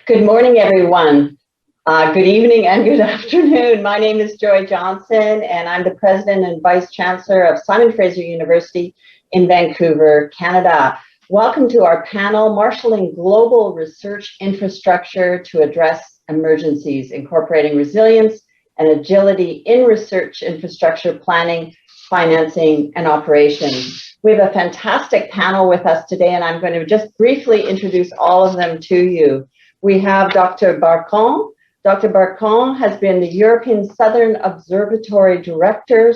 Good morning, everyone. Good evening and good afternoon. My name is Joy Johnson, and I'm the President and Vice Chancellor of Simon Fraser University in Vancouver, Canada. Welcome to our panel, Marshalling Global Research Infrastructure to Address Emergencies, Incorporating Resilience and Agility in Research Infrastructure Planning, Financing, and Operations. We have a fantastic panel with us today, and I'm going to just briefly introduce all of them to you. We have Dr. Barcon. Dr. Barcon has been the European Southern Observatory Director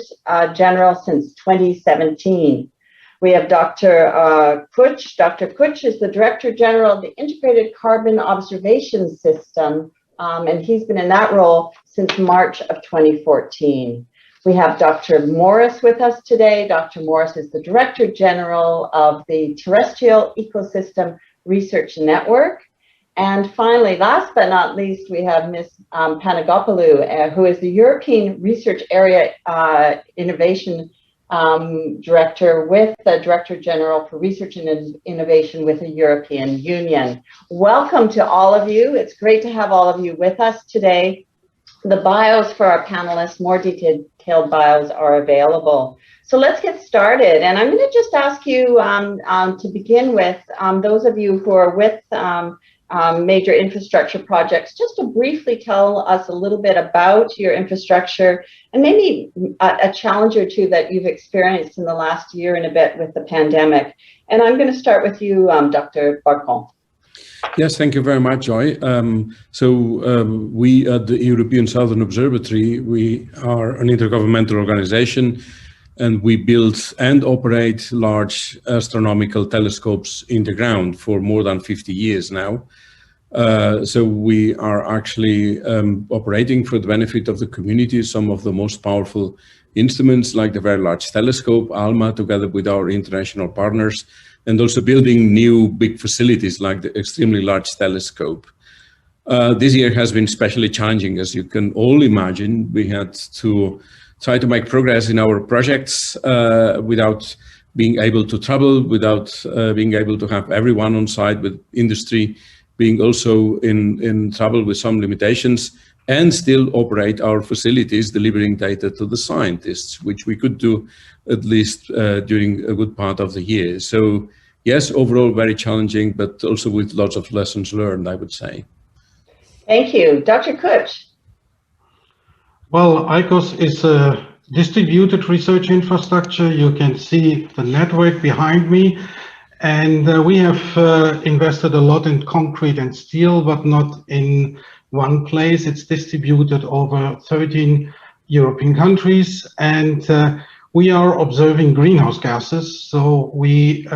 General since 2017. We have Dr. Kuch. Dr. Kuch is the Director General of the Integrated Carbon Observation System, and he's been in that role since March of 2014. We have Dr. Morris with us today. Dr. Morris is the Director General of the Terrestrial Ecosystem Research Network. And finally, last but not least, we have Ms. Panagopoulou, who is the European Research Area Innovation Director with the Director General for Research and Innovation with the European Union. Welcome to all of you. It's great to have all of you with us today. The bios for our panelists, more detailed bios are available. So let's get started. And I'm going to just ask you to begin with, those of you who are with major infrastructure projects, just to briefly tell us a little bit about your infrastructure and maybe a challenge or two that you've experienced in the last year and a bit with the pandemic. And I'm going to start with you, Dr. Barcon. Yes, thank you very much, Joy. We at the European Southern Observatory, we are an intergovernmental organization, and we build and operate large astronomical telescopes in the ground for more than 50 years now. So we are actually operating for the benefit of the community some of the most powerful instruments, like the Very Large Telescope, ALMA, together with our international partners, and also building new big facilities like the Extremely Large Telescope. This year has been especially challenging, as you can all imagine. We had to try to make progress in our projects without being able to travel, without being able to have everyone on site, with industry being also in trouble with some limitations, and still operate our facilities, delivering data to the scientists, which we could do at least during a good part of the year. So yes, overall very challenging, but also with lots of lessons learned, I would say. Thank you. Dr. Kuch. Well, ICOS is a distributed research infrastructure. You can see the network behind me. And we have invested a lot in concrete and steel, but not in one place. It's distributed over 13 European countries. And we are observing greenhouse gases. So we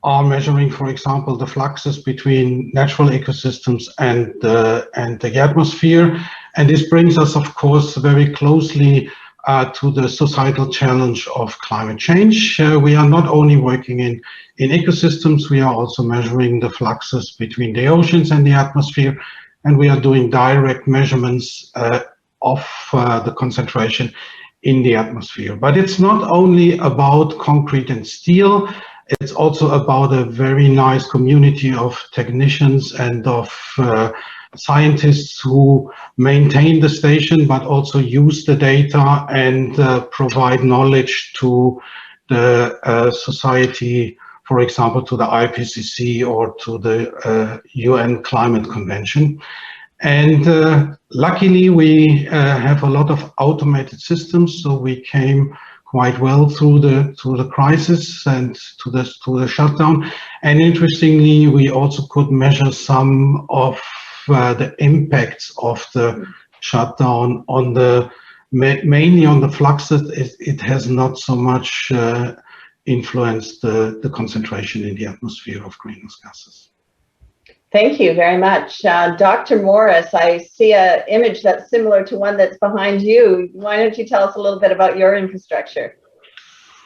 are measuring, for example, the fluxes between natural ecosystems and the atmosphere. And this brings us, of course, very closely to the societal challenge of climate change. We are not only working in ecosystems, we are also measuring the fluxes between the oceans and the atmosphere, and we are doing direct measurements of the concentration in the atmosphere. But it's not only about concrete and steel, it's also about a very nice community of technicians and of scientists who maintain the station, but also use the data and provide knowledge to the society, for example, to the IPCC or to the UN Climate Convention. And luckily, we have a lot of automated systems, so we came quite well through the crisis and to the shutdown. And interestingly, we also could measure some of the impacts of the shutdown on mainly on the fluxes. It has not so much influenced the concentration in the atmosphere of greenhouse gases. Thank you very much. Dr. Morris, I see an image that's similar to one that's behind you. Why don't you tell us a little bit about your infrastructure?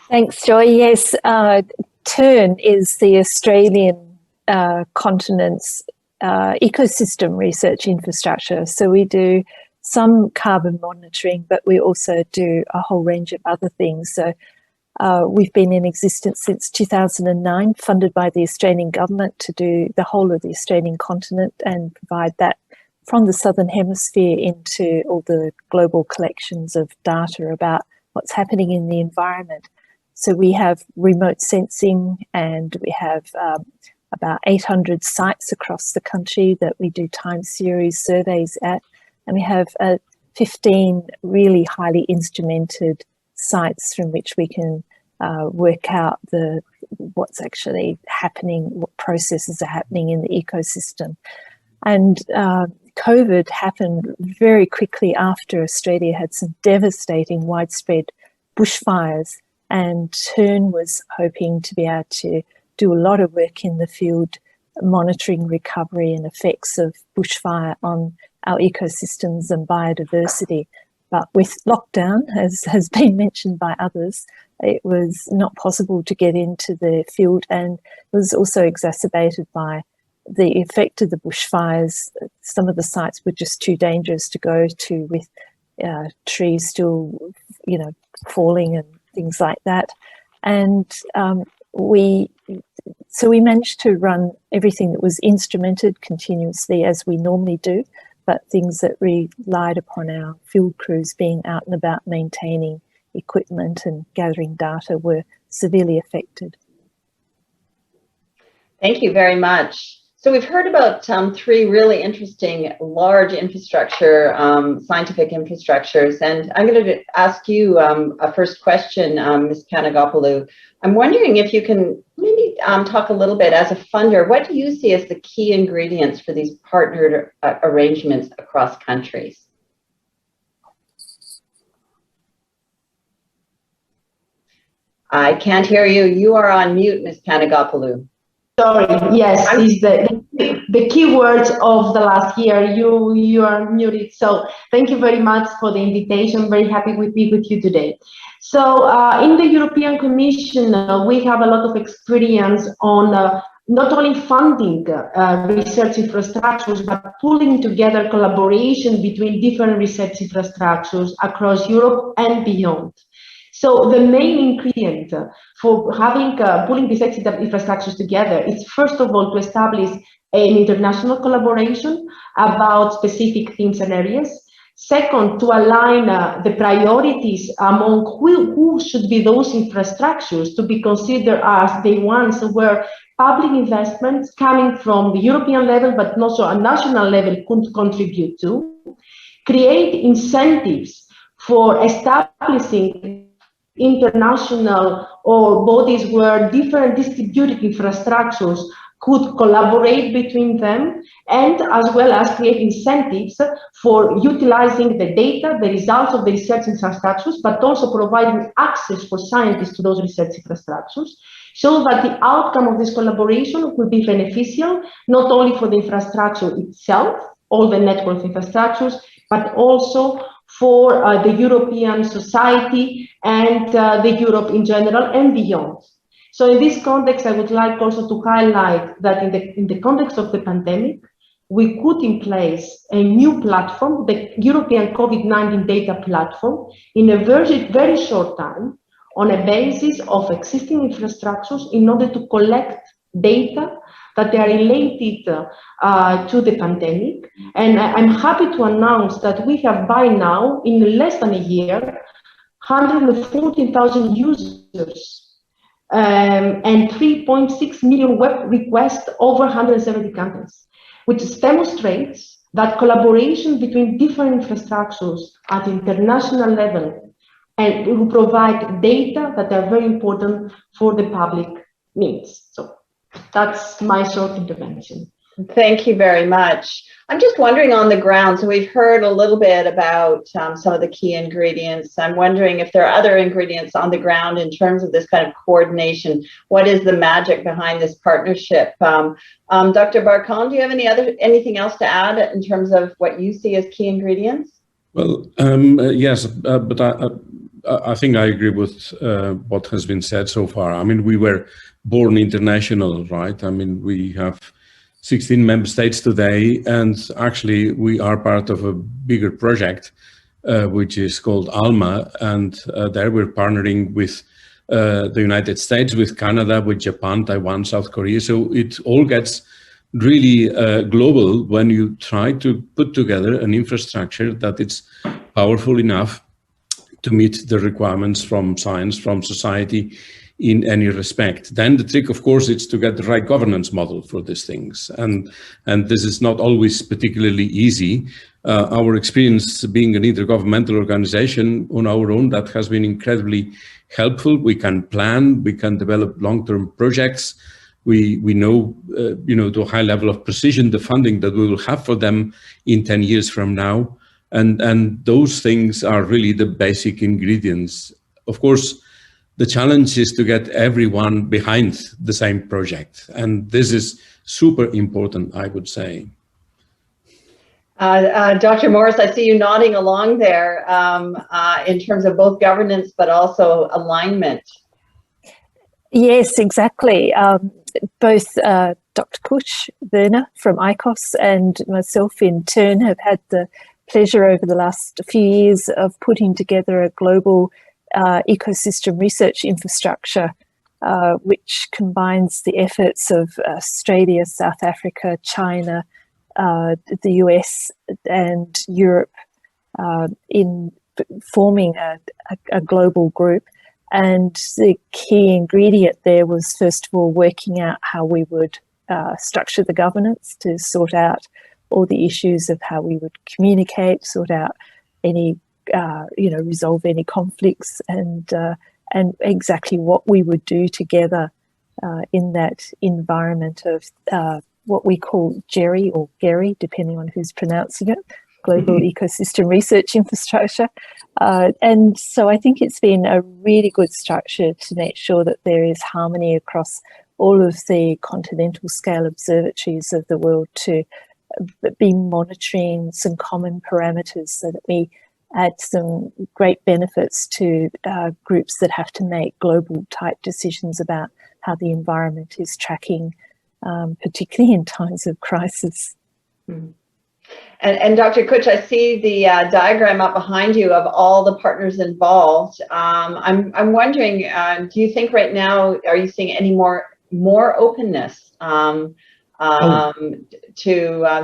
Thanks, Joy. Yes, TERN is the Australian continent's ecosystem research infrastructure. So we do some carbon monitoring, but we also do a whole range of other things. So We've been in existence since 2009, funded by the Australian government to do the whole of the Australian continent and provide that from the Southern Hemisphere into all the global collections of data about what's happening in the environment. So we have remote sensing, and we have about 800 sites across the country that we do time series surveys at, and we have 15 really highly instrumented sites from which we can work out what's actually happening, what processes are happening in the ecosystem. And COVID happened very quickly after Australia had some devastating widespread bushfires, and TURN was hoping to be able to do a lot of work in the field monitoring recovery and effects of bushfire on our ecosystems and biodiversity. But with lockdown, as has been mentioned by others, it was not possible to get into the field, and it was also exacerbated by the effect of the bushfires. Some of the sites were just too dangerous to go to, with trees still, falling and things like that. And we managed to run everything that was instrumented continuously as we normally do, but things that relied upon our field crews being out and about maintaining equipment and gathering data were severely affected. Thank you very much. So we've heard about 3 really interesting large infrastructure, scientific infrastructures, and I'm going to ask you a first question, Ms. Kanagopoulou. I'm wondering if you can maybe talk a little bit, as a funder, what do you see as the key ingredients for these partnered arrangements across countries? I can't hear you. You are on mute, Ms. Kanagopoulou. Sorry, yes, is the keywords of the last year. You are muted. So thank you very much for the invitation. Very happy to be with you today. So in the European Commission, we have a lot of experience on not only funding research infrastructures, but pulling together collaboration between different research infrastructures across Europe and beyond. So the main ingredient for having pulling research infrastructures together is, first of all, to establish an international collaboration about specific themes and areas. Second, to align the priorities among who should be those infrastructures to be considered as the ones where public investments coming from the European level, but also a national level, could contribute to. Create incentives for establishing international or bodies where different distributed infrastructures could collaborate between them, and as well as create incentives for utilizing the data, the results of the research infrastructures, but also providing access for scientists to those research infrastructures, so that the outcome of this collaboration will be beneficial, not only for the infrastructure itself, all the network infrastructures, but also for the European society and the Europe in general and beyond. So in this context, I would like also to highlight that in the context of the pandemic, we put in place a new platform, the European COVID-19 data platform, in a very short time, on a basis of existing infrastructures, in order to collect data that are related to the pandemic. And I'm happy to announce that we have by now, in less than a year, 114,000 users and 3.6 million web requests over 170 countries, which demonstrates that collaboration between different infrastructures at international level and will provide data that are very important for the public needs. So that's my short intervention. Thank you very much. I'm just wondering, on the ground, so we've heard a little bit about some of the key ingredients. I'm wondering if there are other ingredients on the ground in terms of this kind of coordination. What is the magic behind this partnership? Dr. Barkan, do you have anything else to add in terms of what you see as key ingredients? Well, yes, but I think I agree with what has been said so far. I mean, we were born international, right? I mean, we have 16 member states today, and actually we are part of a bigger project, which is called ALMA, and there we're partnering with the United States, with Canada, with Japan, Taiwan, South Korea. So it all gets really global when you try to put together an infrastructure that it's powerful enough to meet the requirements from science, from society in any respect. Then the trick, of course, is to get the right governance model for these things. And this is not always particularly easy. Our experience being an intergovernmental organization on our own, that has been incredibly helpful. We can plan, we can develop long-term projects. We know, to a high level of precision, the funding that we will have for them in 10 years from now. And those things are really the basic ingredients. Of course, the challenge is to get everyone behind the same project. And this is super important, I would say. Dr. Morris, I see you nodding along there in terms of both governance, but also alignment. Yes, exactly. Both Dr. Kutsch, Werner from ICOS, and myself in turn have had the pleasure over the last few years of putting together a global ecosystem research infrastructure, which combines the efforts of Australia, South Africa, China, the US and Europe in forming a global group. And the key ingredient there was, first of all, working out how we would structure the governance to sort out all the issues of how we would communicate, sort out any, resolve any conflicts, and exactly what we would do together in that environment of what we call GERI or GERI, depending on who's pronouncing it, Global Ecosystem Research Infrastructure. And so I think it's been a really good structure to make sure that there is harmony across all of the continental scale observatories of the world to be monitoring some common parameters so that we add some great benefits to groups that have to make global type decisions about how the environment is tracking, particularly in times of crisis. Mm. And Dr. Kutsch, I see the diagram up behind you of all the partners involved. I'm wondering, do you think right now, are you seeing any more openness to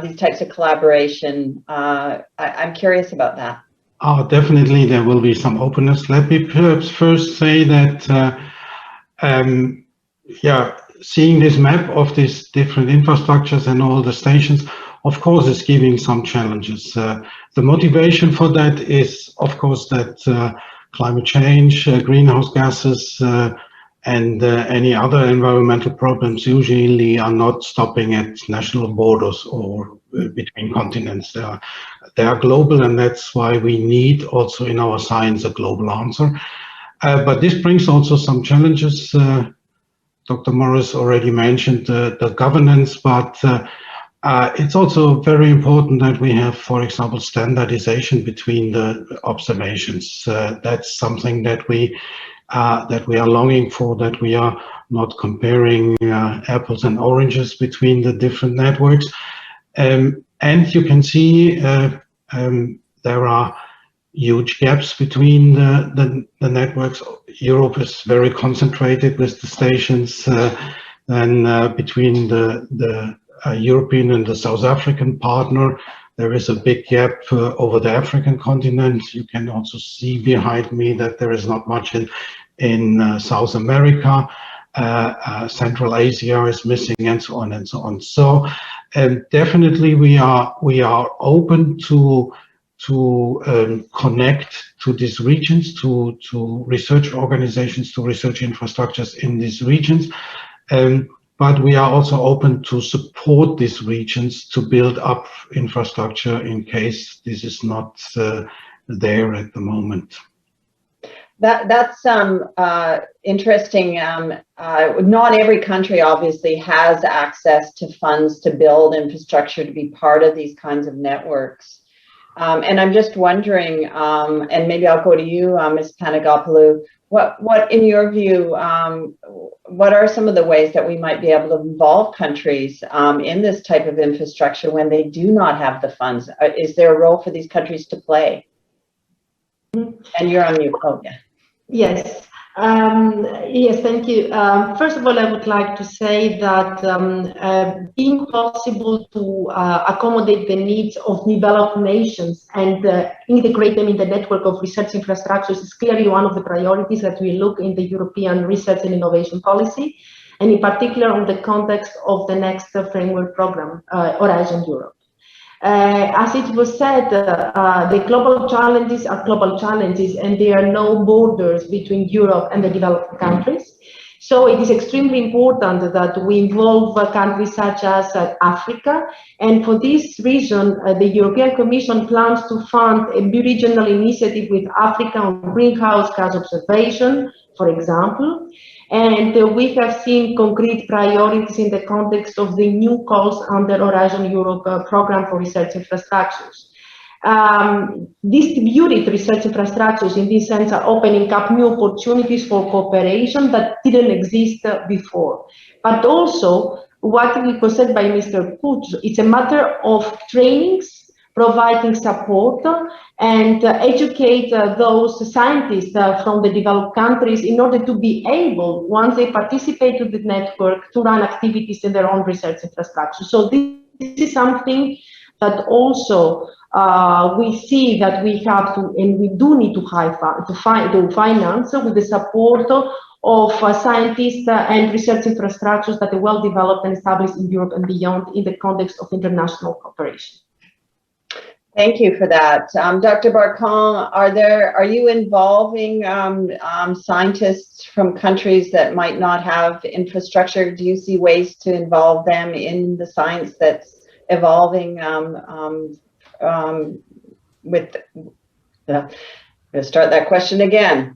these types of collaboration? I'm curious about that. Definitely there will be some openness. Let me perhaps first say that, seeing this map of these different infrastructures and all the stations, of course, is giving some challenges. The motivation for that is, of course, that climate change, greenhouse gases, and any other environmental problems usually are not stopping at national borders or between continents. They are global, and that's why we need also in our science a global answer. But this brings also some challenges. Dr. Morris already mentioned the governance, but it's also very important that we have, for example, standardization between the observations. That's something that we are longing for, that we are not comparing apples and oranges between the different networks. And you can see there are huge gaps between the networks. Europe is very concentrated with the stations, and between the European and the South African partner, there is a big gap over the African continent. You can also see behind me that there is not much in South America. Central Asia is missing, and so on and so on. So definitely we are open to connect to these regions, to research organizations, to research infrastructures in these regions. But we are also open to support these regions to build up infrastructure in case this is not there at the moment. That's interesting. Not every country obviously has access to funds to build infrastructure to be part of these kinds of networks. And I'm just wondering, and maybe I'll go to you, Ms. Panagopoulou, what in your view, what are some of the ways that we might be able to involve countries in this type of infrastructure when they do not have the funds? Is there a role for these countries to play? And you're on mute. Oh, yeah. Yes. Yes, thank you. First of all, I would like to say that being possible to accommodate the needs of developed nations and integrate them in the network of research infrastructures is clearly one of the priorities that we look in the European research and innovation policy, and in particular on the context of the next framework program, Horizon Europe. As it was said, the global challenges are global challenges, and there are no borders between Europe and the developed countries. So it is extremely important that we involve countries such as Africa. And for this reason, the European Commission plans to fund a bi-regional initiative with Africa on greenhouse gas observation, for example. And we have seen concrete priorities in the context of the new calls under Horizon Europe program for research infrastructures. Distributed research infrastructures in this sense are opening up new opportunities for cooperation that didn't exist before. But also, what was said by Mr. Puig, it's a matter of trainings, providing support and educate those scientists from the developed countries in order to be able, once they participate in the network, to run activities in their own research infrastructure. So this is something that also we see that we have to, and we do need to finance with the support of scientists and research infrastructures that are well developed and established in Europe and beyond in the context of international cooperation. Thank you for that. Dr. Barkan, are you involving scientists from countries that might not have infrastructure? Do you see ways to involve them in the science that's evolving with, I'm going to start that question again.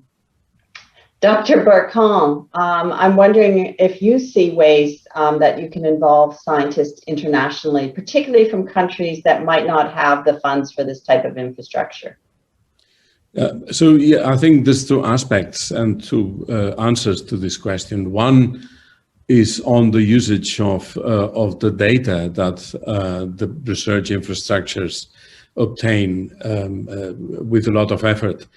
Dr. Barkan, I'm wondering if you see ways that you can involve scientists internationally, particularly from countries that might not have the funds for this type of infrastructure. So yeah, I think there's two aspects and two answers to this question. One is on the usage of the data that the research infrastructures obtain with a lot of effort.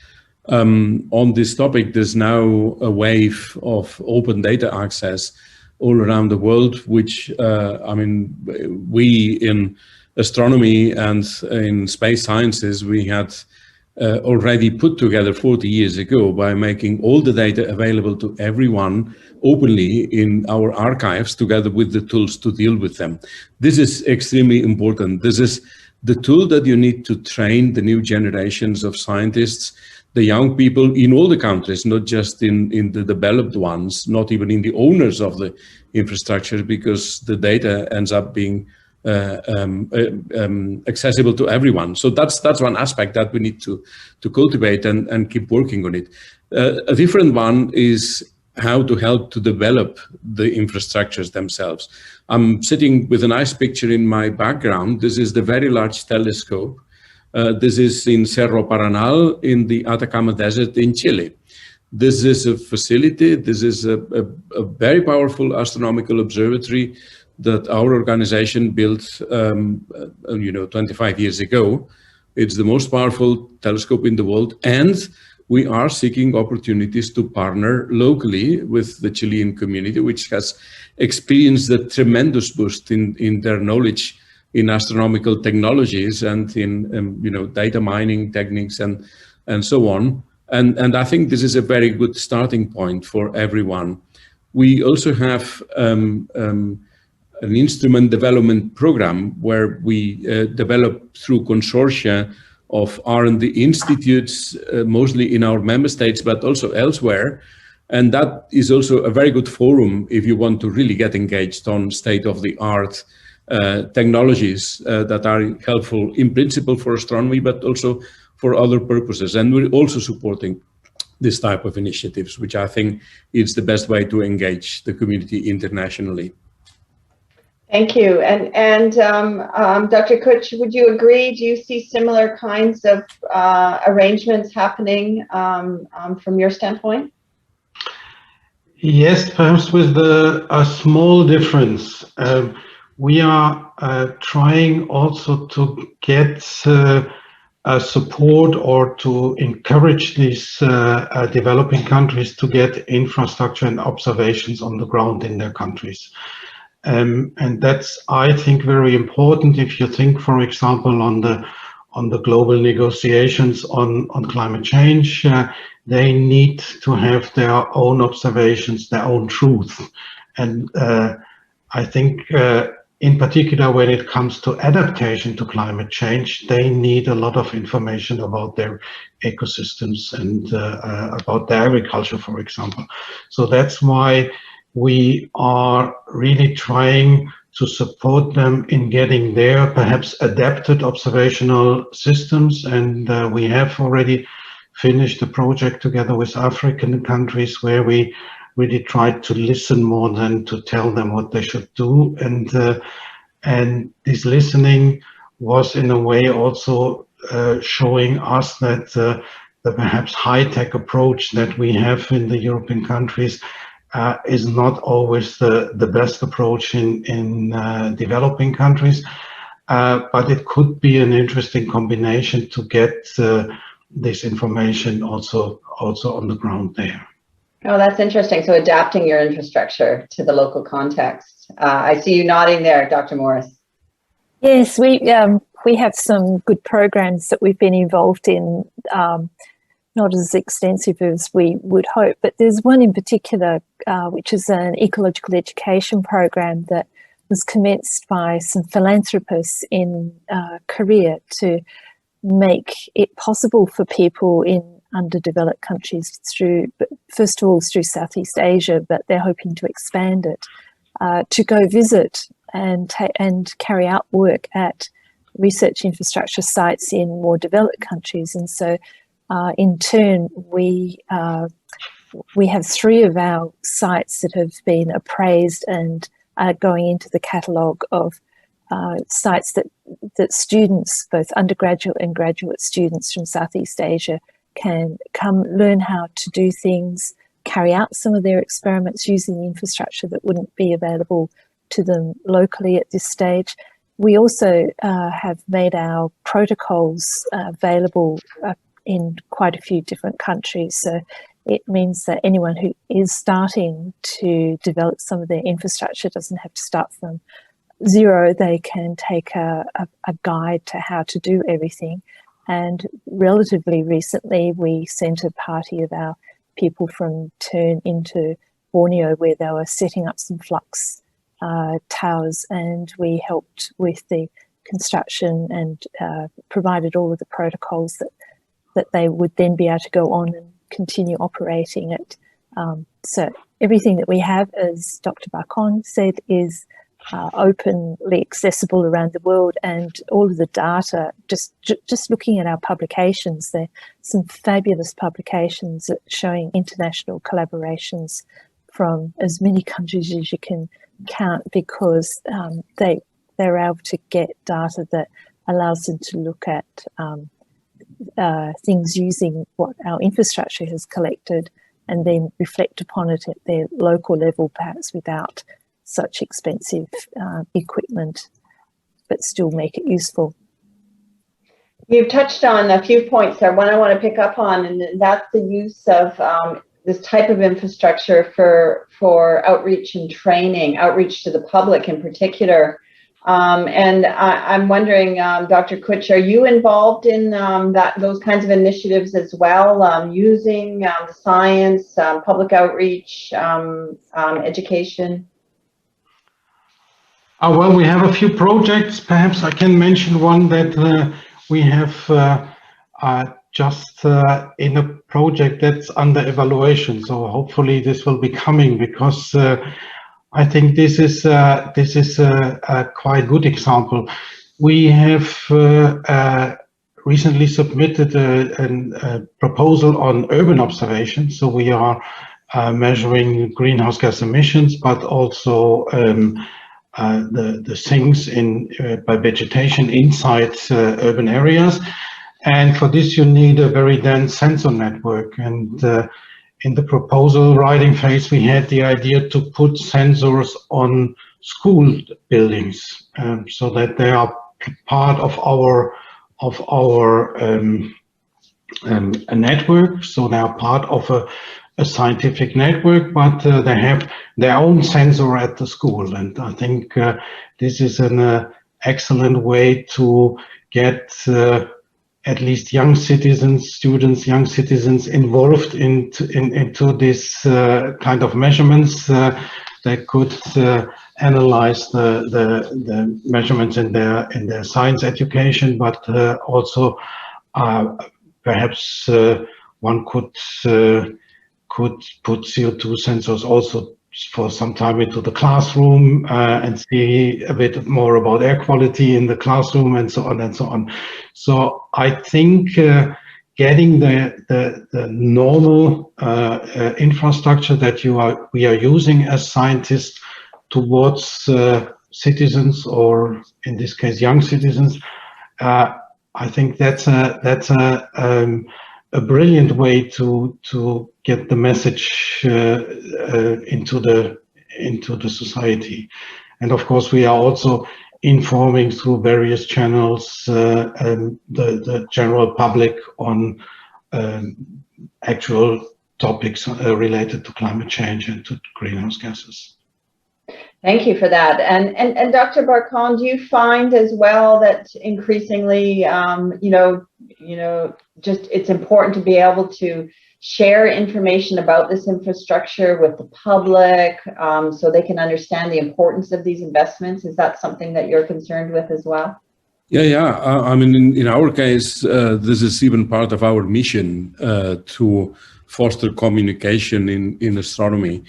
On this topic, there's now a wave of open data access all around the world, which, I mean, we in astronomy and in space sciences, we had already put together 40 years ago by making all the data available to everyone openly in our archives, together with the tools to deal with them. This is extremely important. This is the tool that you need to train the new generations of scientists, the young people in all the countries, not just in the developed ones, not even in the owners of the infrastructure, because the data ends up being accessible to everyone. So that's one aspect that we need to cultivate and keep working on it. A different one is how to help to develop the infrastructures themselves. I'm sitting with a nice picture in my background. This is the Very Large Telescope. This is in Cerro Paranal in the Atacama Desert in Chile. This is a facility, this is a very powerful astronomical observatory that our organization built 25 years ago. It's the most powerful telescope in the world, and we are seeking opportunities to partner locally with the Chilean community, which has experienced a tremendous boost in their knowledge in astronomical technologies and in data mining techniques and so on. And I think this is a very good starting point for everyone. We also have an instrument development program where we develop through consortia of R&D institutes, mostly in our member states, but also elsewhere. And that is also a very good forum if you want to really get engaged on state-of-the-art technologies that are helpful in principle for astronomy, but also for other purposes. And we're also supporting this type of initiatives, which I think is the best way to engage the community internationally. Thank you. And Dr. Kutch, would you agree? Do you see similar kinds of arrangements happening from your standpoint? Yes, perhaps with a small difference. We are trying also to get support or to encourage these developing countries to get infrastructure and observations on the ground in their countries. And that's, I think, very important if you think, for example, on the global negotiations on climate change. They need to have their own observations, their own truth. And I think in particular, when it comes to adaptation to climate change, they need a lot of information about their ecosystems and about their agriculture, for example. So that's why we are really trying to support them in getting their perhaps adapted observational systems. And we have already finished a project together with African countries where we really tried to listen more than to tell them what they should do. And this listening was in a way also showing us that the perhaps high-tech approach that we have in the European countries is not always the best approach in developing countries, but it could be an interesting combination to get this information also on the ground there. Oh, that's interesting. So adapting your infrastructure to the local context. I see you nodding there, Dr. Morris. Yes, we have some good programs that we've been involved in, not as extensive as we would hope, but there's one in particular, which is an ecological education program that was commenced by some philanthropists in Korea to make it possible for people in underdeveloped countries first of all through Southeast Asia, but they're hoping to expand it, to go visit and carry out work at research infrastructure sites in more developed countries. And so in turn, we have 3 of our sites that have been appraised and are going into the catalogue of sites that students, both undergraduate and graduate students from Southeast Asia, can come learn how to do things, carry out some of their experiments using the infrastructure that wouldn't be available to them locally at this stage. We also have made our protocols available in quite a few different countries. So it means that anyone who is starting to develop some of their infrastructure doesn't have to start from zero. They can take a guide to how to do everything. And relatively recently, we sent a party of our people from Turn into Borneo, where they were setting up some flux towers, and we helped with the construction and provided all of the protocols that they would then be able to go on and continue operating it. So everything that we have, as Dr. Bacon said, is openly accessible around the world, and all of the data, just looking at our publications, there are some fabulous publications showing international collaborations from as many countries as you can count, because they're able to get data that allows them to look at things using what our infrastructure has collected and then reflect upon it at their local level, perhaps without such expensive equipment, but still make it useful. You've touched on a few points there. One I want to pick up on, and that's the use of this type of infrastructure for outreach and training, outreach to the public in particular. And I'm wondering, Dr. Kutsch, are you involved in those kinds of initiatives as well, using the science, public outreach, education? Well, we have a few projects. Perhaps I can mention one that we have just in a project that's under evaluation. So hopefully this will be coming, because I think this is a quite good example. We have recently submitted a proposal on urban observation. So we are measuring greenhouse gas emissions, but also the things by vegetation inside urban areas. And for this, you need a very dense sensor network. And in the proposal writing phase, we had the idea to put sensors on school buildings, so that they are part of our our a network. So they are part of a scientific network, but they have their own sensor at the school. And I think this is an excellent way to get at least young citizens, students, young citizens involved into this kind of measurements. They could analyze the measurements in their science education, but also perhaps one could put CO2 sensors also for some time into the classroom and see a bit more about air quality in the classroom and so on and so on. So I think getting the normal infrastructure that we are using as scientists towards citizens, or in this case young citizens, I think that's a brilliant way to get the message into the society. And of course, we are also informing through various channels the general public on actual topics related to climate change and to greenhouse gases. Thank you for that. And Dr. Barkon, do you find as well that increasingly, just it's important to be able to share information about this infrastructure with the public so they can understand the importance of these investments? Is that something that you're concerned with as well? Yeah. I mean, in our case, this is even part of our mission to foster communication in astronomy.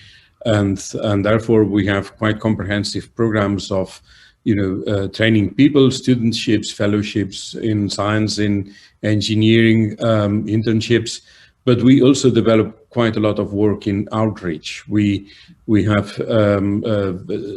And therefore, we have quite comprehensive programs of, training people, studentships, fellowships in science, in engineering, internships. But we also develop quite a lot of work in outreach. We have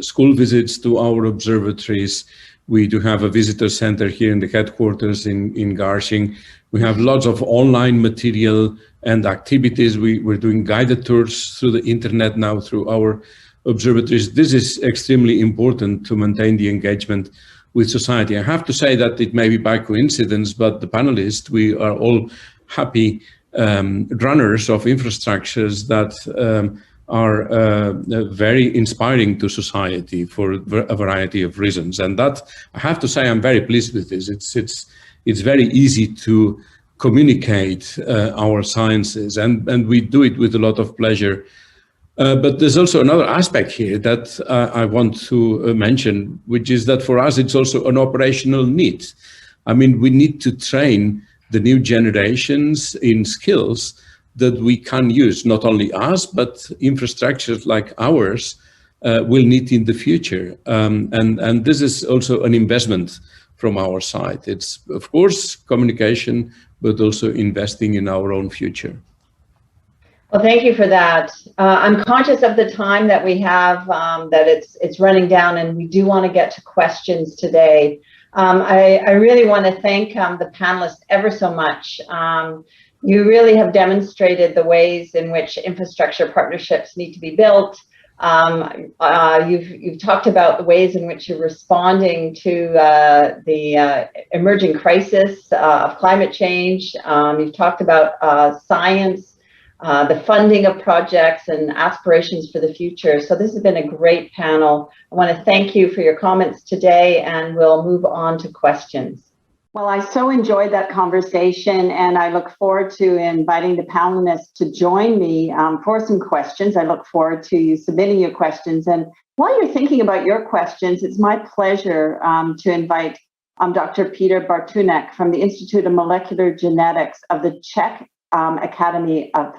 school visits to our observatories. We do have a visitor center here in the headquarters in Garching. We have lots of online material and activities. We're doing guided tours through the internet now through our observatories. This is extremely important to maintain the engagement with society. I have to say that it may be by coincidence, but the panelists, we are all happy runners of infrastructures that are very inspiring to society for a variety of reasons. And that, I have to say, I'm very pleased with this. It's very easy to communicate our sciences, and we do it with a lot of pleasure. But there's also another aspect here that I want to mention, which is that for us, it's also an operational need. I mean, we need to train the new generations in skills that we can use, not only us, but infrastructures like ours will need in the future. And this is also an investment from our side. It's, of course, communication, but also investing in our own future. Well, thank you for that. I'm conscious of the time that we have, that it's running down, and we do want to get to questions today. I really want to thank the panelists ever so much. You really have demonstrated the ways in which infrastructure partnerships need to be built. You've talked about the ways in which you're responding to the emerging crisis of climate change. You've talked about science, the funding of projects and aspirations for the future. So this has been a great panel. I want to thank you for your comments today, and we'll move on to questions. Well, I so enjoyed that conversation, and I look forward to inviting the panelists to join me for some questions. I look forward to you submitting your questions. And while you're thinking about your questions, it's my pleasure to invite Dr. Peter Bartunek from the Institute of Molecular Genetics of the Czech Academy of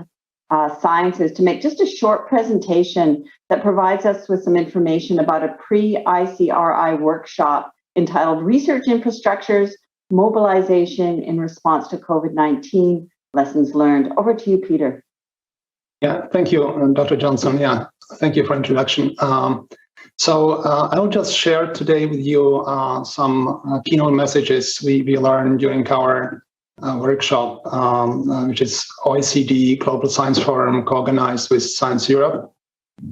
Sciences to make just a short presentation that provides us with some information about a pre-ICRI workshop entitled Research Infrastructures, Mobilization in Response to COVID-19, Lessons Learned. Over to you, Peter. Yeah, thank you, Dr. Johnson. Yeah, thank you for introduction. So I will just share today with you some keynote messages we learned during our workshop, which is OECD Global Science Forum co-organized with Science Europe.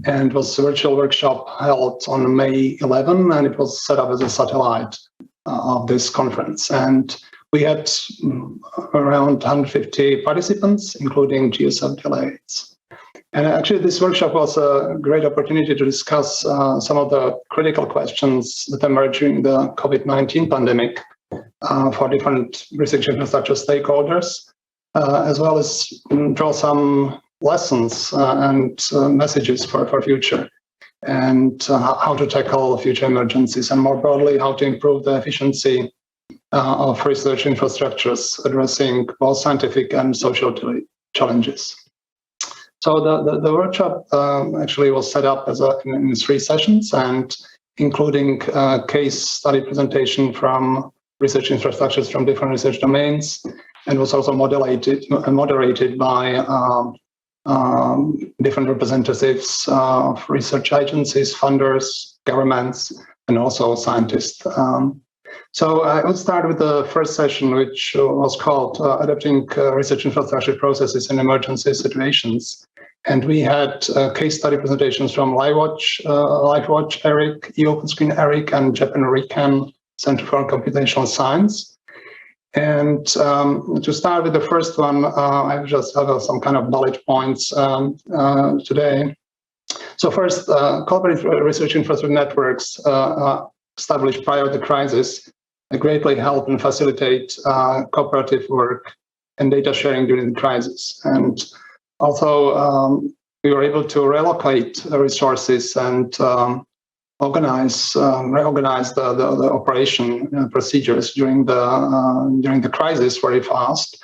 And it was a virtual workshop held on May 11, and it was set up as a satellite of this conference. And We had around 150 participants, including GSF delegates. And actually, this workshop was a great opportunity to discuss some of the critical questions that emerged during the COVID-19 pandemic for different research infrastructure stakeholders, as well as draw some lessons and messages for future, and how to tackle future emergencies, and more broadly, how to improve the efficiency of research infrastructures addressing both scientific and social challenges. So the workshop actually was set up as in 3 sessions, and including a case study presentation from research infrastructures from different research domains, and was also moderated by different representatives of research agencies, funders, governments, and also scientists. So I will start with the first session, which was called Adapting Research Infrastructure Processes in Emergency Situations. And we had case study presentations from LifeWatch Eric, eOpenScreen Eric, and Japan RICAN Center for Computational Science. And to start with the first one, I just have some kind of bullet points today. So first, cooperative research infrastructure networks established prior to the crisis greatly help and facilitate cooperative work and data sharing during the crisis. And also, we were able to relocate resources and reorganize the operation procedures during the crisis very fast.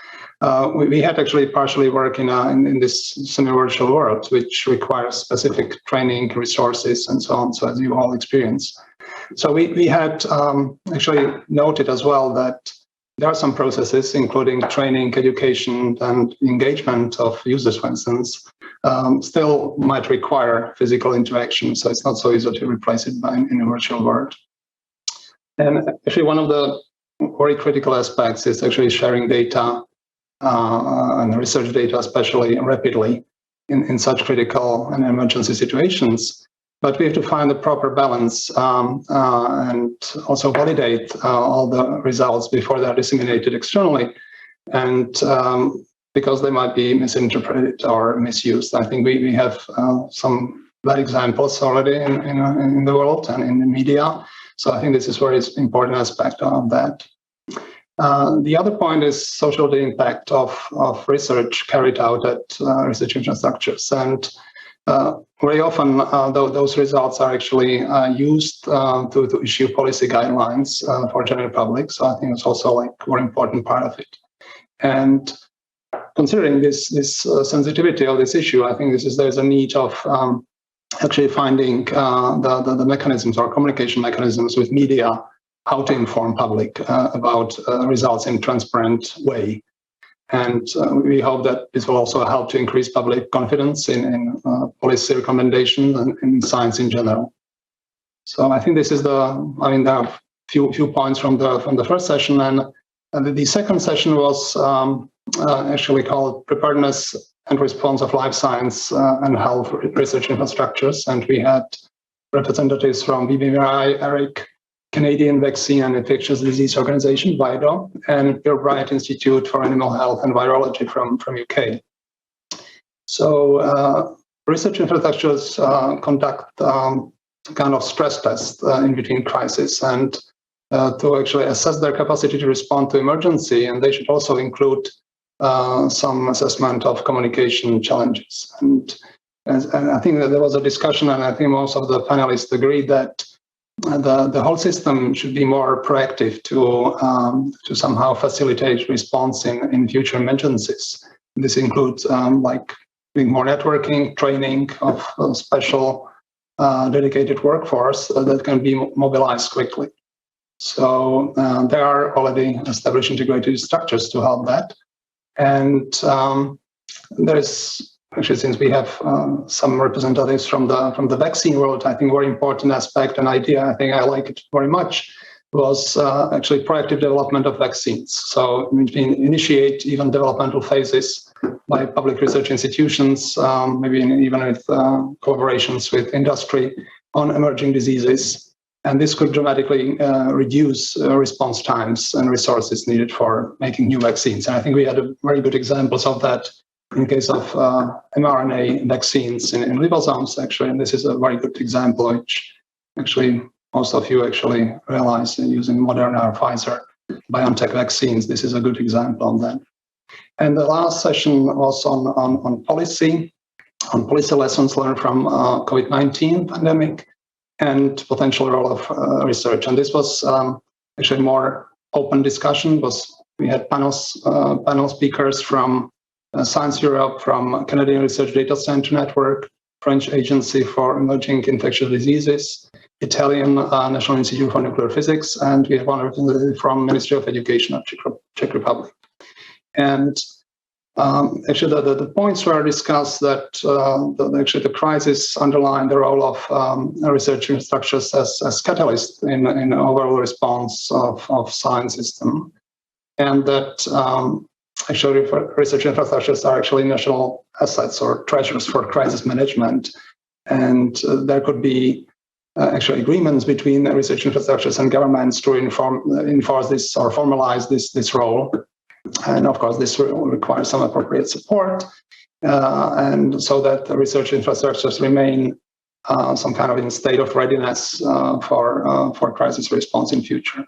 We had actually partially work in this semi-virtual world, which requires specific training, resources, and so on. So as you all experience. So we had actually noted as well that there are some processes, including training, education, and engagement of users, for instance, still might require physical interaction. So it's not so easy to replace it in a virtual world. And actually, one of the very critical aspects is actually sharing data and research data, especially rapidly in such critical and emergency situations. But we have to find the proper balance and also validate all the results before they're disseminated externally, and because they might be misinterpreted or misused. I think we have some bad examples already in the world and in the media. So I think this is a very important aspect of that. The other point is social impact of research carried out at research infrastructures. And very often, those results are actually used to issue policy guidelines for general public. So I think it's also like a very important part of it. And considering this sensitivity of this issue, I think there's a need of actually finding the mechanisms or communication mechanisms with media, how to inform public about results in a transparent way. And we hope that this will also help to increase public confidence in policy recommendations and in science in general. So I think this is there are few points from the first session, and the second session was actually called Preparedness and Response of Life Science and Health Research Infrastructures. And we had representatives from BBMI, Eric, Canadian Vaccine and Infectious Disease Organization, VIDO, and Bill Bright Institute for Animal Health and Virology from UK. So research infrastructures conduct kind of stress tests in between crises, and to actually assess their capacity to respond to emergency, and they should also include some assessment of communication challenges. And I think that there was a discussion, and I think most of the panelists agreed that the whole system should be more proactive to somehow facilitate response in future emergencies. This includes like doing more networking, training of a special dedicated workforce that can be mobilized quickly. So there are already established integrated structures to help that. And there's actually, since we have some representatives from the vaccine world, I think very important aspect and idea, I think I like it very much, was actually proactive development of vaccines. So we initiate even developmental phases by public research institutions, maybe even with collaborations with industry on emerging diseases, And this could dramatically reduce response times and resources needed for making new vaccines. And I think we had very good examples of that in case of mRNA vaccines in liposomes, actually. And this is a very good example, which actually most of you actually realize using Moderna or Pfizer BioNTech vaccines. This is a good example of that. And the last session was on policy lessons learned from COVID-19 pandemic and potential role of research. And this was actually more open discussion. We had panel speakers from Science Europe, from Canadian Research Data Center Network, French Agency for Emerging Infectious Diseases, Italian National Institute for Nuclear Physics, and we have one representative from Ministry of Education of Czech Republic. And actually, the points were discussed that actually the crisis underlined the role of research infrastructures as catalyst in overall response of science system, and that actually research infrastructures are actually national assets or treasures for crisis management, and there could be actually agreements between research infrastructures and governments to enforce this or formalize this role. And of course, this will require some appropriate support, and so that the research infrastructures remain some kind of in state of readiness for crisis response in future.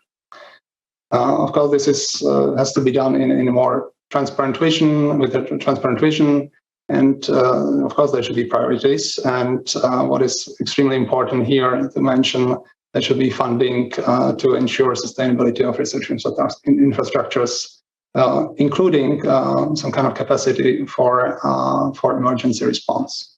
Of course, this has to be done in a more transparent vision, with a transparent vision, and of course, there should be priorities. And what is extremely important here to mention, there should be funding to ensure sustainability of research infrastructures. Including some kind of capacity for emergency response.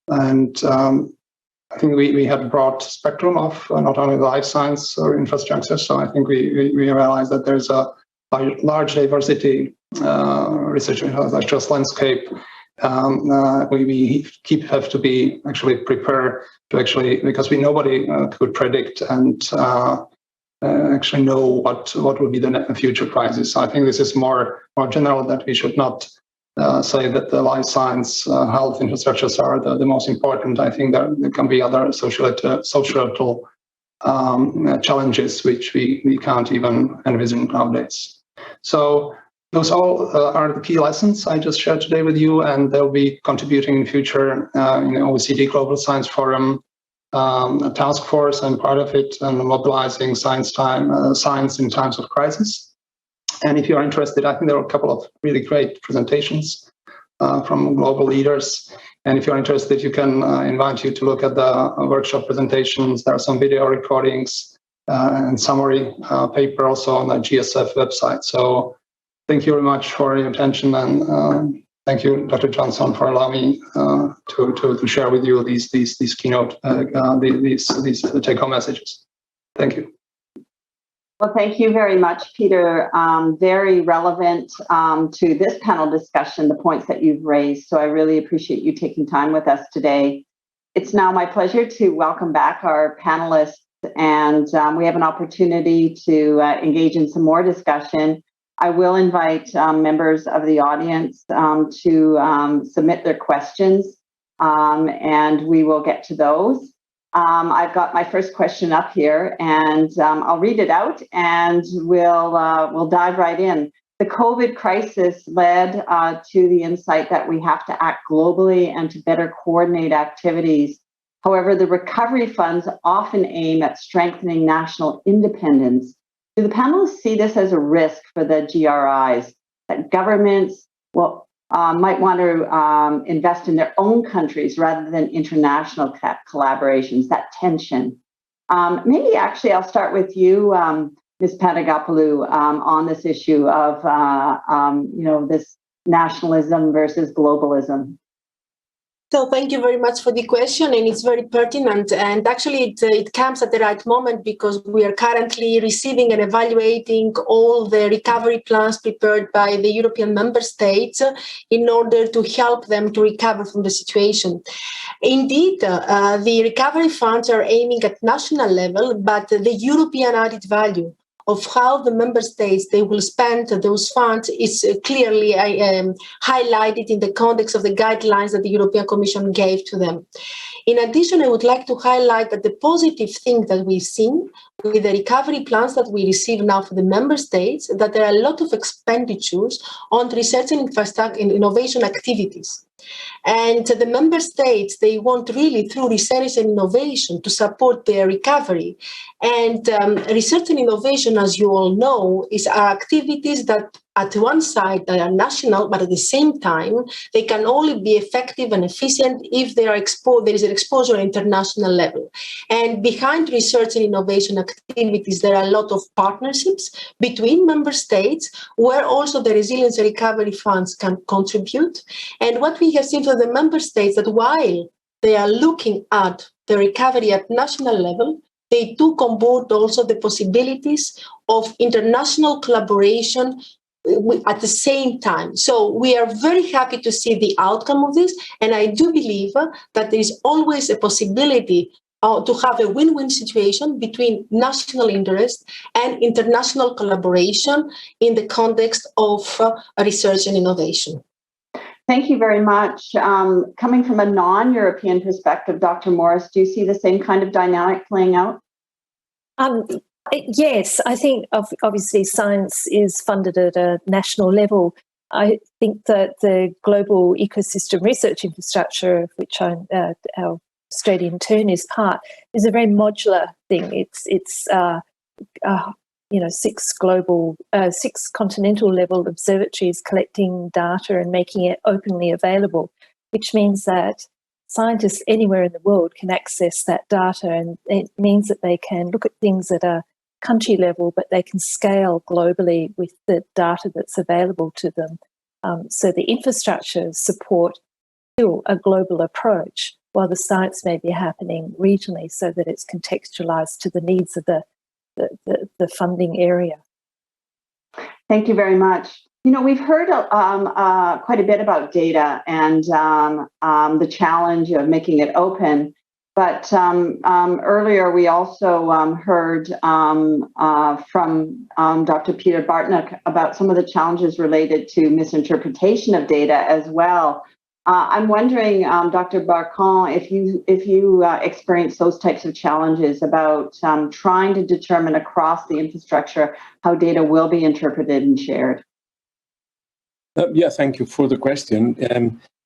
And I think we had a broad spectrum of not only life science or infrastructure, so I think we realized that there's a large diversity research infrastructure landscape. We have to be actually prepared to actually, because nobody could predict and actually know what will be the future crisis. So I think this is more general, that we should not say that the life science health infrastructures are the most important. I think there can be other societal challenges which we can't even envision nowadays. So those all are the key lessons I just shared today with you, and they'll be contributing in future in the OECD Global Science Forum a task force. I'm part of it, and mobilizing science in times of crisis. And if you're interested, I think there are a couple of really great presentations from global leaders. And if you're interested, you can invite you to look at the workshop presentations. There are some video recordings and summary paper also on the GSF website. So thank you very much for your attention, and thank you, Dr. Johnson, for allowing me to share with you these keynote, these take-home messages. Thank you. Well, thank you very much, Peter. Very relevant to this panel discussion, the points that you've raised. So I really appreciate you taking time with us today. It's now my pleasure to welcome back our panelists, and we have an opportunity to engage in some more discussion. I will invite members of the audience to submit their questions, and we will get to those. I've got my first question up here, and I'll read it out, and we'll dive right in. The COVID crisis led to the insight that we have to act globally and to better coordinate activities. However, the recovery funds often aim at strengthening national independence. Do the panelists see this as a risk for the GRIs, that governments might want to invest in their own countries rather than international collaborations, that tension? Maybe actually I'll start with you, Ms. Panagopoulou, on this issue of this nationalism versus globalism. So thank you very much for the question, and it's very pertinent. And actually, it comes at the right moment, because we are currently receiving and evaluating all the recovery plans prepared by the European member states in order to help them to recover from the situation. Indeed, the recovery funds are aiming at national level, but the European added value of how the member states, they will spend those funds is clearly highlighted in the context of the guidelines that the European Commission gave to them. In addition, I would like to highlight that the positive thing that we've seen with the recovery plans that we receive now for the member states, that there are a lot of expenditures on research and infrastructure and innovation activities. And the member states, they want really through research and innovation to support their recovery. And research and innovation, as you all know, are activities that at one side they are national, but at the same time, they can only be effective and efficient if there is an exposure at international level. And behind research and innovation activities, there are a lot of partnerships between member states where also the resilience and recovery funds can contribute. And what we have seen for the member states that while they are looking at the recovery at national level, they took on board also the possibilities of international collaboration at the same time. So we are very happy to see the outcome of this. And I do believe that there is always a possibility to have a win-win situation between national interest and international collaboration in the context of research and innovation. Thank you very much. Coming from a non-European perspective, Dr. Morris, do you see the same kind of dynamic playing out? Yes, I think obviously science is funded at a national level. I think that the global ecosystem research infrastructure, of which our Australian turn is part, is a very modular thing. It's 6 continental level observatories collecting data and making it openly available, which means that scientists anywhere in the world can access that data, and it means that they can look at things at a country level, but they can scale globally with the data that's available to them. So the infrastructure support still a global approach, while the science may be happening regionally so that it's contextualized to the needs of the funding area. Thank you very much. You know, we've heard quite a bit about data and the challenge of making it open. But earlier we also heard from Dr. Peter Bartnik about some of the challenges related to misinterpretation of data as well. I'm wondering, Dr. Barkan, if you experience those types of challenges about trying to determine across the infrastructure how data will be interpreted and shared. Yeah, thank you for the question.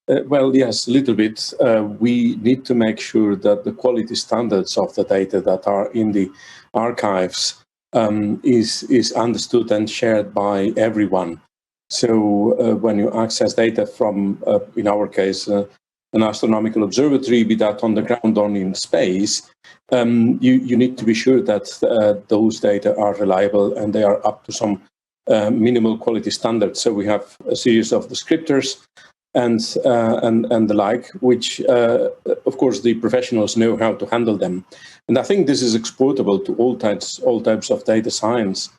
Well, yes, a little bit. We need to make sure that the quality standards of the data that are in the archives is understood and shared by everyone. So when you access data from, in our case, an astronomical observatory, be that on the ground or in space, you need to be sure that those data are reliable and they are up to some minimal quality standards. So we have a series of descriptors and the like, which, of course, the professionals know how to handle them. And I think this is exportable to all types of data science.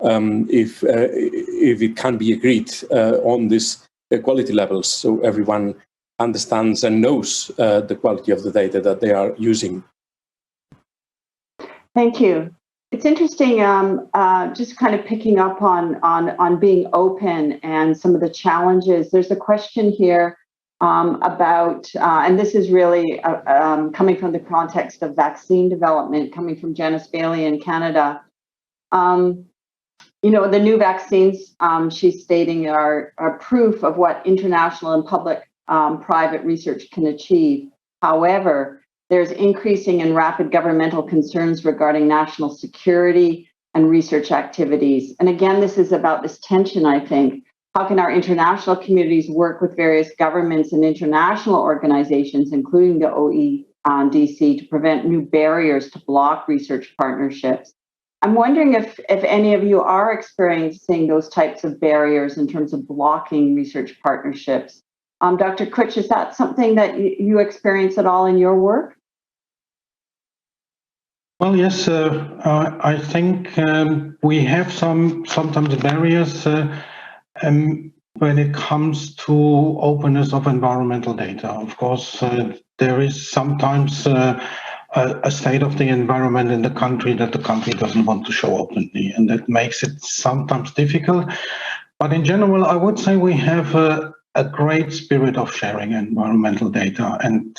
If it can be agreed on this quality levels, so everyone understands and knows the quality of the data that they are using. Thank you. It's interesting, just kind of picking up on being open and some of the challenges. There's a question here about, and this is really coming from the context of vaccine development, coming from Janice Bailey in Canada. You know, the new vaccines, she's stating, are proof of what international and public-private research can achieve. However, there's increasing and rapid governmental concerns regarding national security and research activities. And again, this is about this tension, I think. How can our international communities work with various governments and international organizations, including the OEDC, to prevent new barriers to block research partnerships? I'm wondering if any of you are experiencing those types of barriers in terms of blocking research partnerships. Dr. Kutch, is that something that you experience at all in your work? Well, yes, I think we have sometimes barriers when it comes to openness of environmental data. Of course, there is sometimes a state of the environment in the country that the country doesn't want to show openly, and that makes it sometimes difficult. But in general, I would say we have a great spirit of sharing environmental data, and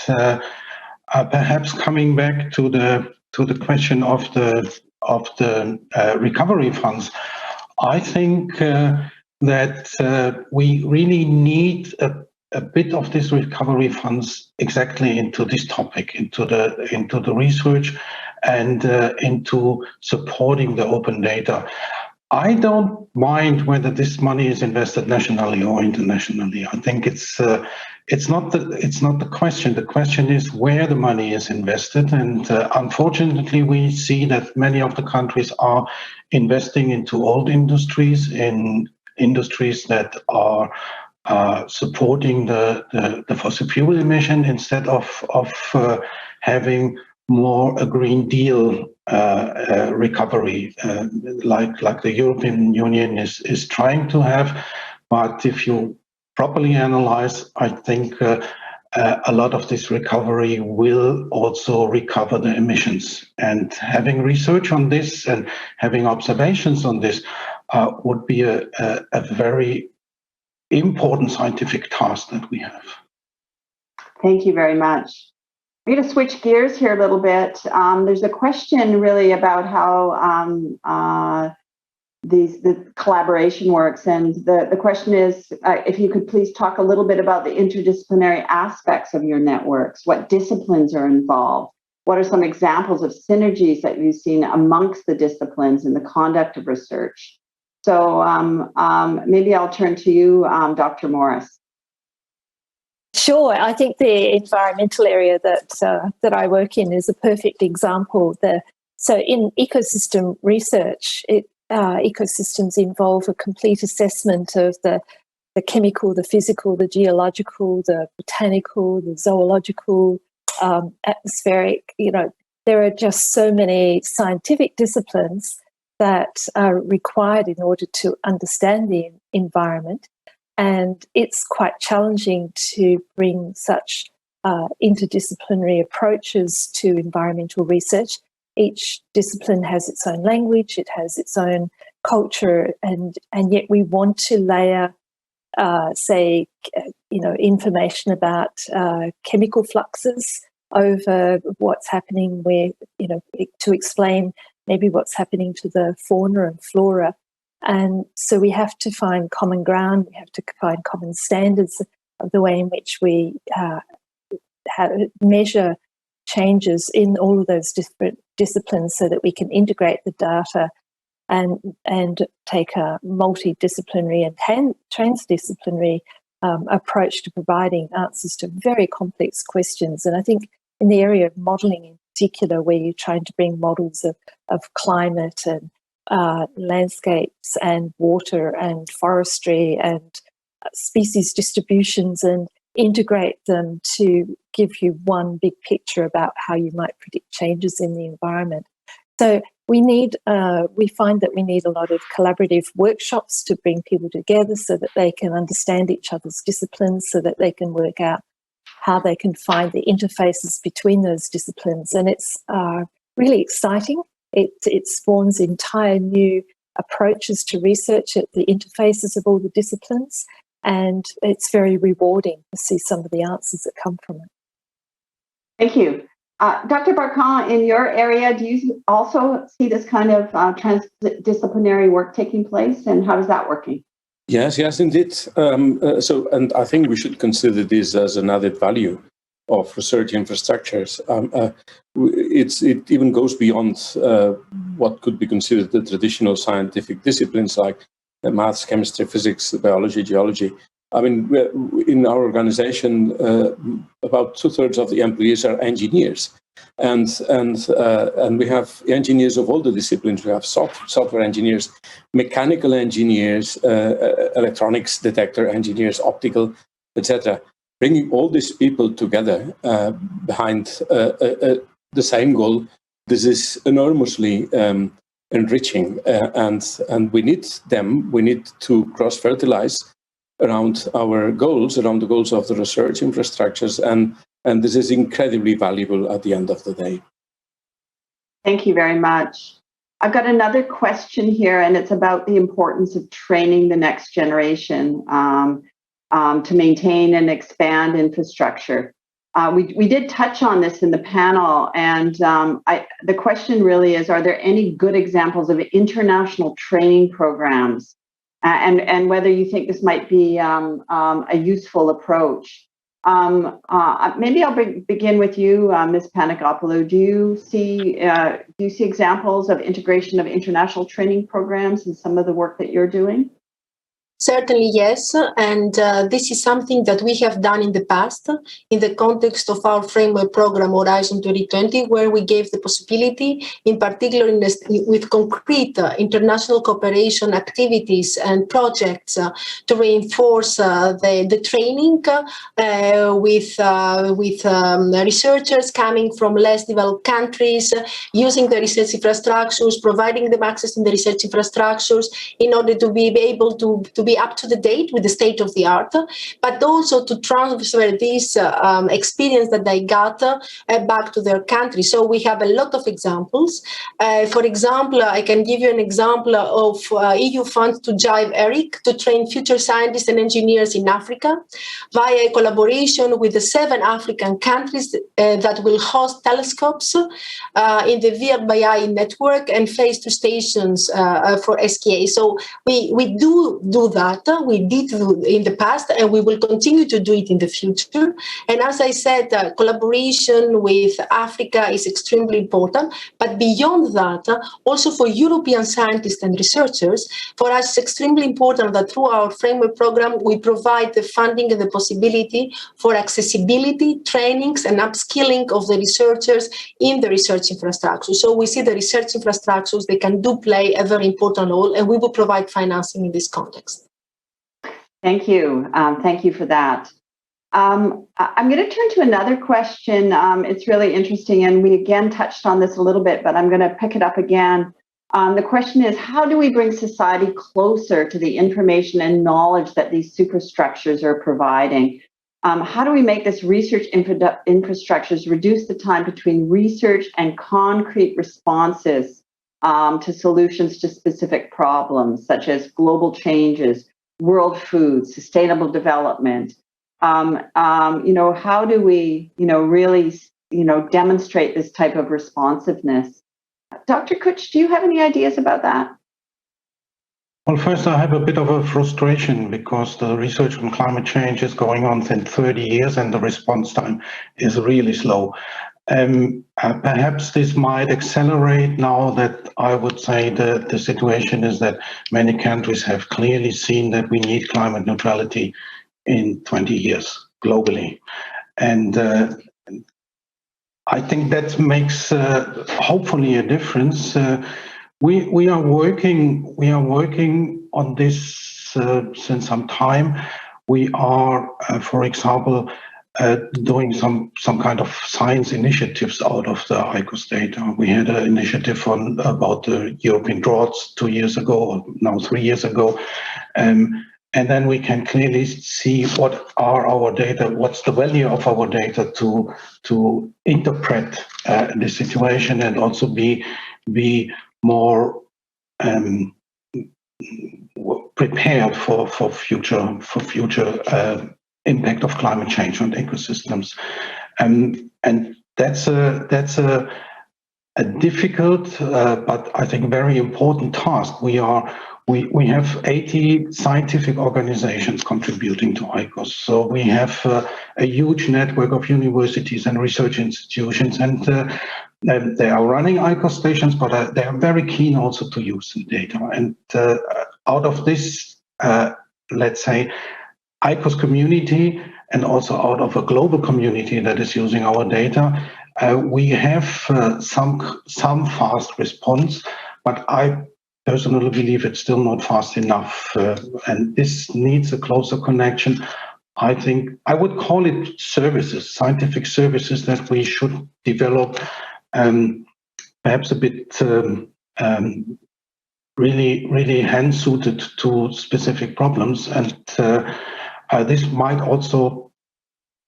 perhaps coming back to the question of the recovery funds, I think that we really need a bit of this recovery funds exactly into this topic, into the research, and into supporting the open data. I don't mind whether this money is invested nationally or internationally. I think it's not the question. The question is where the money is invested, and unfortunately, we see that many of the countries are investing into old industries, in industries that are supporting the fossil fuel emission instead of having more a Green Deal recovery, like the European Union is trying to have. But if you properly analyze, I think a lot of this recovery will also recover the emissions. And having research on this and having observations on this would be a very important scientific task that we have. Thank you very much. I'm going to switch gears here a little bit. There's a question really about how the collaboration works. And the question is, if you could please talk a little bit about the interdisciplinary aspects of your networks. What disciplines are involved? What are some examples of synergies that you've seen amongst the disciplines in the conduct of research? So maybe I'll turn to you, Dr. Morris. Sure. I think the environmental area that I work in is a perfect example. So in ecosystem research, ecosystems involve a complete assessment of the chemical, the physical, the geological, the botanical, the zoological, atmospheric. There are just so many scientific disciplines that are required in order to understand the environment. And it's quite challenging to bring such interdisciplinary approaches to environmental research. Each discipline has its own language, it has its own culture, and yet we want to layer, information about chemical fluxes over what's happening where, to explain maybe what's happening to the fauna and flora. And so we have to find common ground, we have to find common standards of the way in which we measure changes in all of those different disciplines so that we can integrate the data and take a multidisciplinary and transdisciplinary approach to providing answers to very complex questions. And I think in the area of modelling in particular, where you're trying to bring models of climate and landscapes and water and forestry and species distributions and integrate them to give you one big picture about how you might predict changes in the environment. So we find that we need a lot of collaborative workshops to bring people together so that they can understand each other's disciplines, so that they can work out how they can find the interfaces between those disciplines. And it's really exciting. It spawns entire new approaches to research at the interfaces of all the disciplines, and it's very rewarding to see some of the answers that come from it. Thank you. Dr. Barkan, in your area, do you also see this kind of transdisciplinary work taking place, and how is that working? Yes, indeed. And I think we should consider this as an added value of research infrastructures. It even goes beyond what could be considered the traditional scientific disciplines like maths, chemistry, physics, biology, geology. I mean, in our organization, about 2/3 of the employees are engineers, and we have engineers of all the disciplines. We have software engineers, mechanical engineers, electronics detector engineers, optical, etc. Bringing all these people together behind the same goal, this is enormously enriching, and we need them. We need to cross-fertilize around our goals, around the goals of the research infrastructures, and this is incredibly valuable at the end of the day. Thank you very much. I've got another question here, and it's about the importance of training the next generation to maintain and expand infrastructure. We did touch on this in the panel, and the question really is, are there any good examples of international training programs, and whether you think this might be a useful approach? Maybe I'll begin with you, Ms. Panakopoulou. Do you see examples of integration of international training programs in some of the work that you're doing? Certainly, yes. And this is something that we have done in the past in the context of our framework program Horizon 2020, where we gave the possibility, in particular with concrete international cooperation activities and projects to reinforce the training with researchers coming from less developed countries, using the research infrastructures, providing them access in the research infrastructures in order to be able to be up to the date with the state of the art, but also to transfer this experience that they got back to their country. So we have a lot of examples. For example, I can give you an example of EU funds to Jive Eric to train future scientists and engineers in Africa via a collaboration with the 7 African countries that will host telescopes in the Via network and phase 2 stations for SKA. So we do that. We did in the past, and we will continue to do it in the future. And as I said, collaboration with Africa is extremely important. But beyond that, also for European scientists and researchers, for us it's extremely important that through our framework program, we provide the funding and the possibility for accessibility, trainings, and upskilling of the researchers in the research infrastructure. So we see the research infrastructures, they can do play a very important role, and we will provide financing in this context. Thank you. Thank you for that. I'm going to turn to another question. It's really interesting, and we again touched on this a little bit, but I'm going to pick it up again. The question is, how do we bring society closer to the information and knowledge that these superstructures are providing? How do we make this research infrastructures reduce the time between research and concrete responses to solutions to specific problems, such as global changes, world food, sustainable development? How do we, really, demonstrate this type of responsiveness? Dr. Kutsch, do you have any ideas about that? Well, first, I have a bit of a frustration because the research on climate change is going on since 30 years and the response time is really slow. Perhaps this might accelerate now that I would say the situation is that many countries have clearly seen that we need climate neutrality in 20 years globally. And I think that makes hopefully a difference. We are working on this since some time. We are, for example, doing some kind of science initiatives out of the ICOS data. We had an initiative about the European droughts 2 years ago, or now 3 years ago. And then we can clearly see what are our data, what's the value of our data to interpret the situation and also be more prepared for future impact of climate change on ecosystems, and that's a difficult but I think very important task. We have 80 scientific organizations contributing to ICOS, so we have a huge network of universities and research institutions, and they are running ICOS stations, but they are very keen also to use the data. And out of this, let's say, ICOS community, and also out of a global community that is using our data, we have some fast response, but I personally believe it's still not fast enough, and this needs a closer connection. I think I would call it services, scientific services that we should develop, perhaps a bit really hand-suited to specific problems, and this might also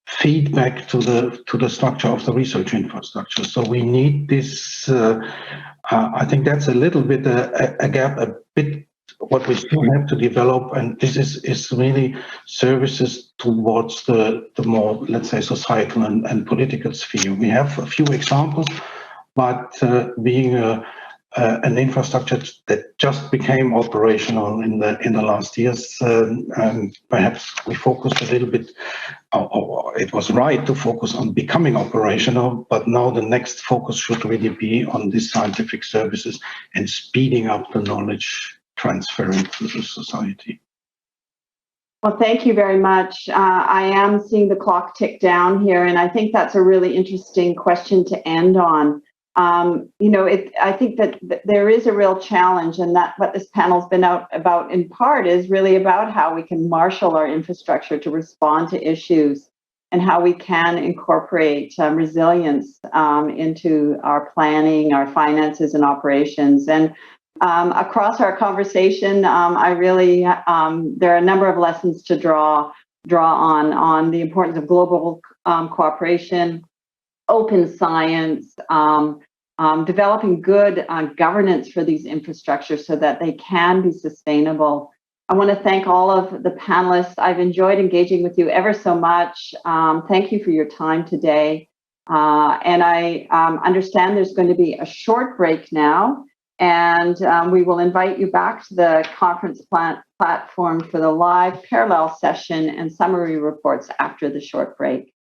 feedback to the structure of the research infrastructure. So we need this. I think that's a little bit a gap, a bit what we still have to develop, and this is really services towards the more, let's say, societal and political sphere. We have a few examples, but being an infrastructure that just became operational in the last years, perhaps we focused a little bit, or it was right to focus on becoming operational, but now the next focus should really be on these scientific services and speeding up the knowledge transfer into the society. Well, thank you very much. I am seeing the clock tick down here, and I think that's a really interesting question to end on. I think that there is a real challenge, and that what this panel's been out about in part is really about how we can marshal our infrastructure to respond to issues and how we can incorporate resilience into our planning, our finances, and operations. And across our conversation, I really there are a number of lessons to draw on the importance of global cooperation, open science, developing good governance for these infrastructures so that they can be sustainable. I want to thank all of the panelists. I've enjoyed engaging with you ever so much. Thank you for your time today. And I understand there's going to be a short break now. And we will invite you back to the conference platform for the live parallel session and summary reports after the short break.